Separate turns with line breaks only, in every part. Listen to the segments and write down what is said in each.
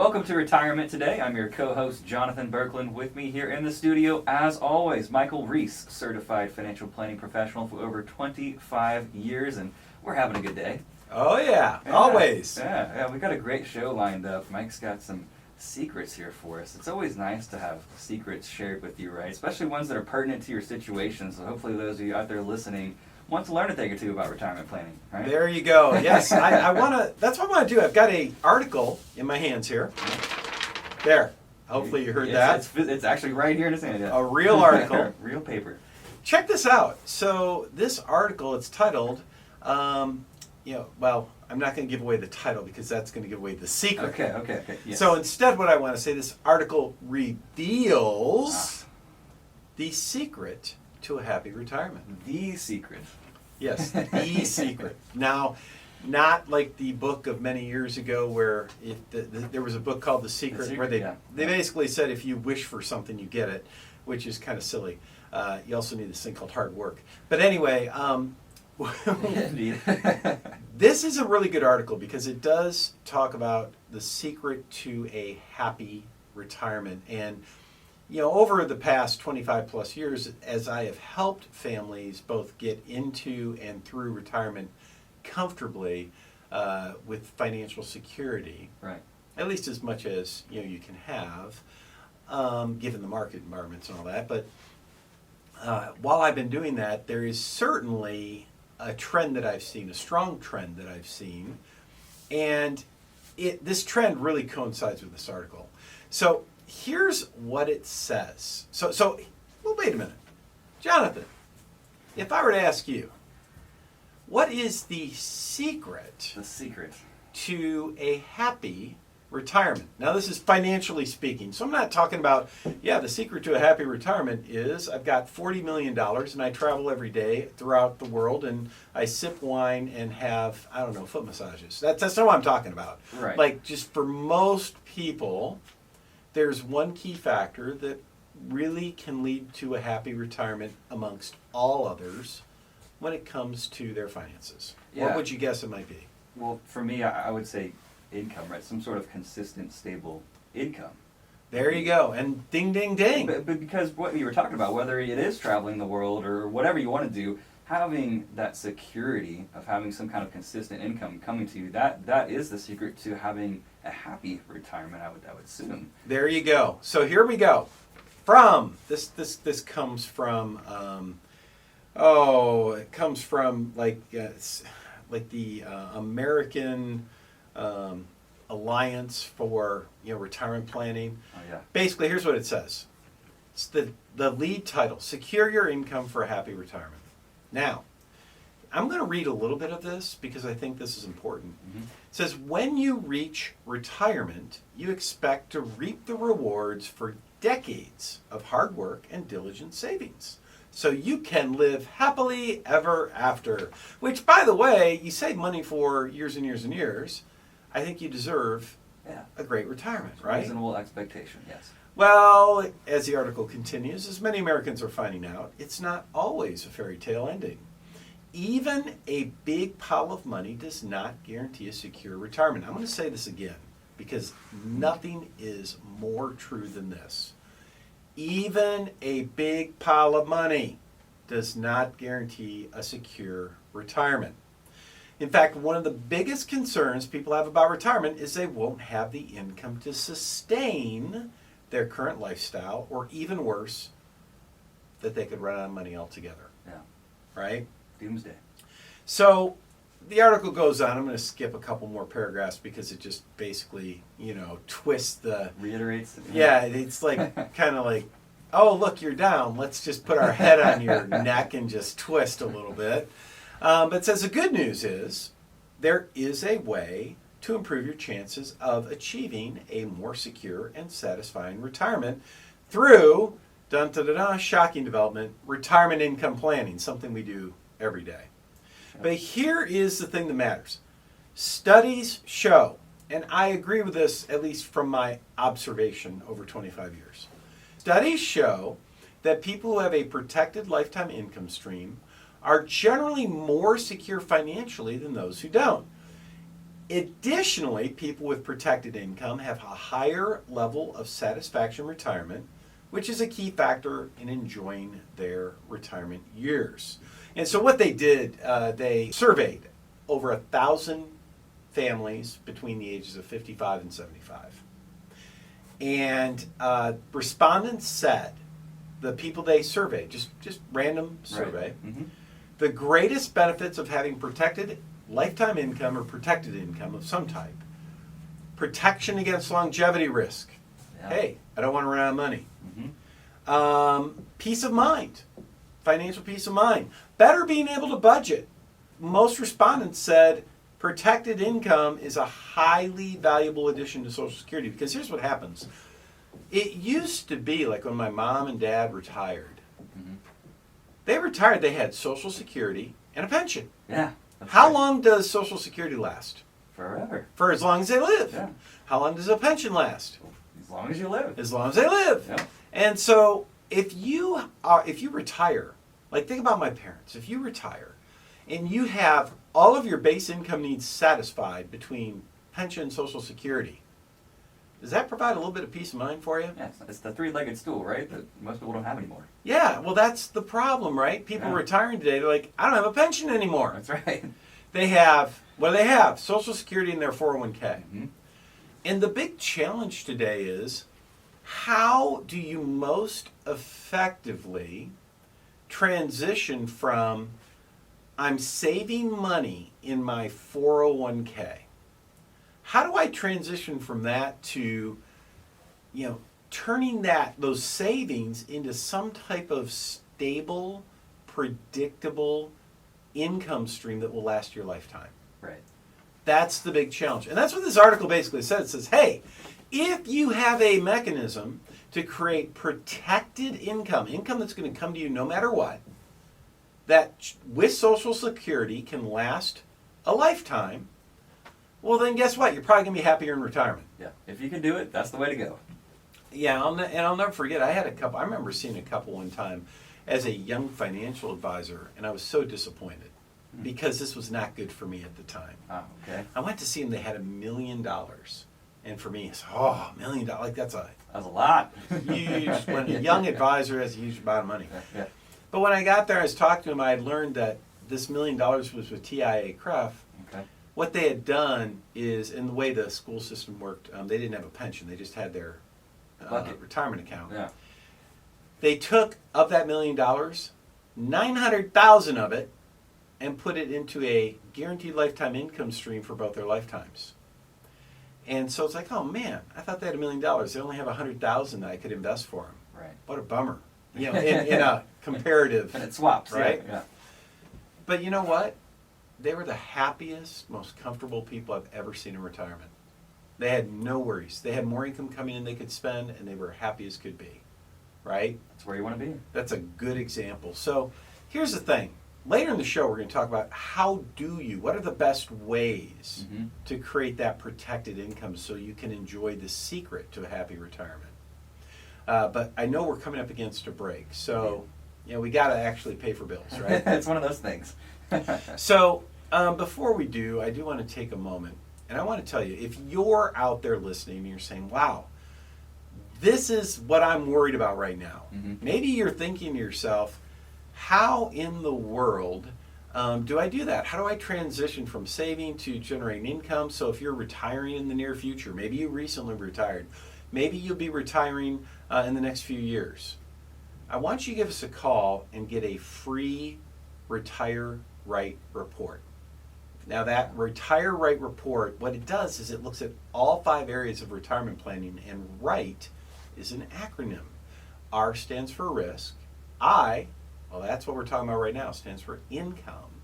Welcome to Retirement Today. I'm your co-host, Jonathan Berkland. With me here in the studio, as always, Michael Reese, certified financial planning professional for over 25 years, and we're having a good day.
Oh yeah, always.
Yeah, we got a great show lined up. Mike's got some secrets here for us. It's always nice to have secrets shared with you, right? Especially ones that are pertinent to your situation. So hopefully those of you out there listening want to learn a thing or two about retirement planning, right?
There you go. Yes, I want to. That's what I want to do. I've got an article in my hands here. There. Hopefully you heard that.
It's actually right here in his hand. Yeah.
A real article.
Real paper.
Check this out. So this article, it's titled, well, I'm not going to give away the title because that's going to give away the secret.
Okay. Yes.
So instead what I want to say, this article reveals the secret to a happy retirement.
The secret.
Yes, the secret. Now, not like the book of many years ago where there was a book called The Secret, where they basically said if you wish for something, you get it, which is kind of silly. You also need this thing called hard work. But anyway, this is a really good article because it does talk about the secret to a happy retirement. And over the past 25 plus years, as I have helped families both get into and through retirement comfortably with financial security,
right?
At least as much as you can have, given the market environments and all that. But while I've been doing that, there is certainly a trend that I've seen, a strong trend that I've seen, and this trend really coincides with this article. So here's what it says. Well, wait a minute. Jonathan, if I were to ask you, what is the secret to a happy retirement? Now, this is financially speaking. So I'm not talking about, the secret to a happy retirement is I've got $40 million and I travel every day throughout the world and I sip wine and have, foot massages. That's not what I'm talking about.
Right.
Like, just for most people, there's one key factor that really can lead to a happy retirement amongst all others when it comes to their finances.
Yeah.
What would you guess it might be?
Well, for me, I would say income, right? Some sort of consistent, stable income.
There you go. And ding, ding, ding.
But because what you were talking about, whether it is traveling the world or whatever you want to do, having that security of having some kind of consistent income coming to you, that is the secret to having a happy retirement, I would assume.
There you go. So here we go. From this comes from it comes from like the American Alliance for retirement planning.
Oh yeah.
Basically, here's what it says. It's the lead title: Secure Your Income for a Happy Retirement. Now, I'm going to read a little bit of this because I think this is important. Mm-hmm. It says, when you reach retirement, you expect to reap the rewards for decades of hard work and diligent savings, so you can live happily ever after. Which, by the way, you save money for years and years and years. I think you deserve a great retirement, right?
Reasonable expectation, yes.
Well, as the article continues, as many Americans are finding out, it's not always a fairy tale ending. Even a big pile of money does not guarantee a secure retirement. I'm going to say this again because nothing is more true than this. Even a big pile of money does not guarantee a secure retirement. In fact, one of the biggest concerns people have about retirement is they won't have the income to sustain their current lifestyle, or even worse, that they could run out of money altogether.
Yeah.
Right?
Doomsday.
So the article goes on. I'm going to skip a couple more paragraphs because it just basically, twists the...
Reiterates.
Yeah, it's like, kind of like, oh, look, you're down. Let's just put our head on your neck and just twist a little bit. But it says the good news is there is a way to improve your chances of achieving a more secure and satisfying retirement through, shocking development, retirement income planning, something we do every day. But here is the thing that matters. Studies show, and I agree with this at least from my observation over 25 years. Studies show that people who have a protected lifetime income stream are generally more secure financially than those who don't. Additionally, people with protected income have a higher level of satisfaction in retirement, which is a key factor in enjoying their retirement years. And so what they did, they surveyed over 1,000 families between the ages of 55 and 75. And respondents said, the people they surveyed, just random survey,
Right. Mm-hmm.
the greatest benefits of having protected lifetime income or protected income of some type, protection against longevity risk.
Yeah.
Hey, I don't want to run out of money.
Mm-hmm.
Peace of mind, financial peace of mind, better being able to budget. Most respondents said protected income is a highly valuable addition to Social Security, because here's what happens. It used to be like when my mom and dad retired.
Mm-hmm.
They retired, they had Social Security and a pension.
Yeah. That's
How
right.
long does Social Security last?
Forever.
For as long as they live.
Yeah.
How long does a pension last?
As long as you live.
As long as they live.
Yeah.
And so if you retire, like think about my parents, if you retire and you have all of your base income needs satisfied between pension and Social Security, does that provide a little bit of peace of mind for you?
Yeah, it's the three-legged stool, right? That most people don't have anymore.
Yeah, well that's the problem, right? People
Yeah.
retiring today, they're like, I don't have a pension anymore.
That's right.
They have, what do they have? Social Security and their 401k.
Mm-hmm.
And the big challenge today is, how do you most effectively transition from I'm saving money in my 401k? How do I transition from that to, turning those savings into some type of stable, predictable income stream that will last your lifetime?
Right.
That's the big challenge. And that's what this article basically says. It says, hey, if you have a mechanism to create protected income that's going to come to you no matter what, that with Social Security can last a lifetime, well then guess what? You're probably going to be happier in retirement.
Yeah. If you can do it, that's the way to go.
Yeah, I'll never forget, I remember seeing a couple one time as a young financial advisor, and I was so disappointed because this was not good for me at the time.
Oh, okay.
I went to see them, they had $1 million. And for me, it's, $1 million, like that's a
That's a lot.
huge, when a young advisor has a huge amount of money.
Yeah.
But when I got there, I was talking to him, I had learned that this $1 million was with TIAA-CREF.
Okay.
What they had done is, in the way the school system worked, they didn't have a pension, they just had their
Bucket.
retirement account.
Yeah.
They took, of that $1 million, 900,000 of it and put it into a guaranteed lifetime income stream for both their lifetimes. And so it's like, oh man, I thought they had $1 million. They only have 100,000 that I could invest for them.
Right.
What a bummer. In a comparative.
And it swaps.
Right?
Yeah.
But you know what? They were the happiest, most comfortable people I've ever seen in retirement. They had no worries. They had more income coming in they could spend, and they were happy as could be. Right?
That's where you want to be.
That's a good example. So here's the thing. Later in the show, we're going to talk about what are the best ways
Mm-hmm.
to create that protected income so you can enjoy the secret to a happy retirement. But I know we're coming up against a break. So, we got to actually pay for bills, right?
It's one of those things.
So before we do, I do want to take a moment. And I want to tell you, if you're out there listening and you're saying, wow, this is what I'm worried about right now.
Mm-hmm.
Maybe you're thinking to yourself, how in the world do I do that? How do I transition from saving to generating income? So if you're retiring in the near future, maybe you recently retired, maybe you'll be retiring in the next few years. I want you to give us a call and get a free Retire Right report. Now that Retire Right report, what it does is it looks at all 5 areas of retirement planning, and RIGHT is an acronym. R stands for risk. I, well that's what we're talking about right now, stands for income.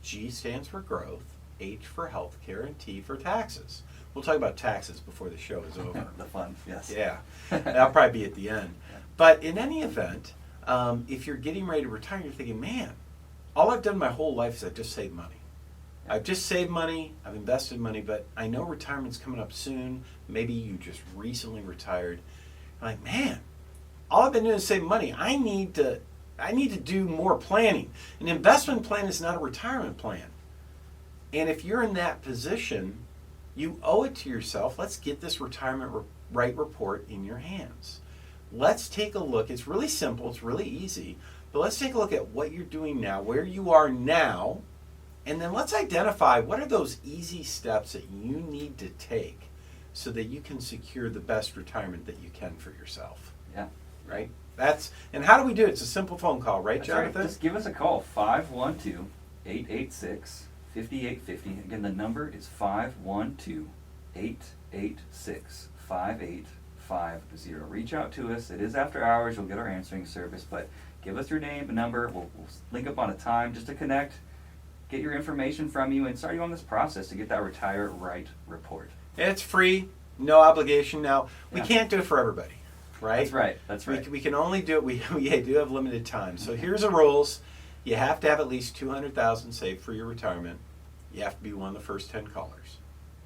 G stands for growth. H for healthcare, and T for taxes. We'll talk about taxes before the show is over.
The fun, yes.
Yeah, that'll probably be at the end. But in any event, if you're getting ready to retire, you're thinking, man, all I've done my whole life is I've just saved money. I've just saved money, I've invested money, but I know retirement's coming up soon. Maybe you just recently retired. You're like, man, all I've been doing is save money. I need to do more planning. An investment plan is not a retirement plan. And if you're in that position, You owe it to yourself. Let's get this retirement right report in your hands. Let's take a look. It's really simple. It's really easy. But let's take a look at what you're doing now, where you are now, and then let's identify what are those easy steps that you need to take so that you can secure the best retirement that you can for yourself.
Yeah.
Right? And how do we do it? It's a simple phone call, right,
That's
Jonathan?
right. Just give us a call, 512-886-5850. Again, the number is 512-886-5850. Reach out to us. It is after hours. You'll get our answering service, but give us your name and number. We'll link up on a time just to connect, get your information from you, and start you on this process to get that Retire Right report.
It's free, no obligation. Now, we
Yeah.
can't do it for everybody, right?
That's right. That's right.
We can only do it. We do have limited time. So here's the rules: you have to have at least $200,000 saved for your retirement. You have to be one of the first 10 callers,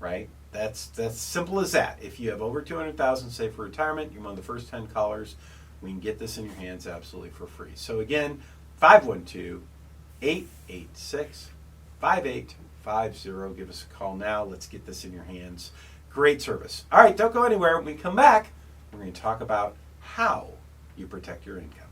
right? That's simple as that. If you have over $200,000 saved for retirement, you're one of the first 10 callers. We can get this in your hands absolutely for free. So again, 512-886-5850. Give us a call now. Let's get this in your hands. Great service. All right, don't go anywhere. When we come back, we're going to talk about how you protect your income.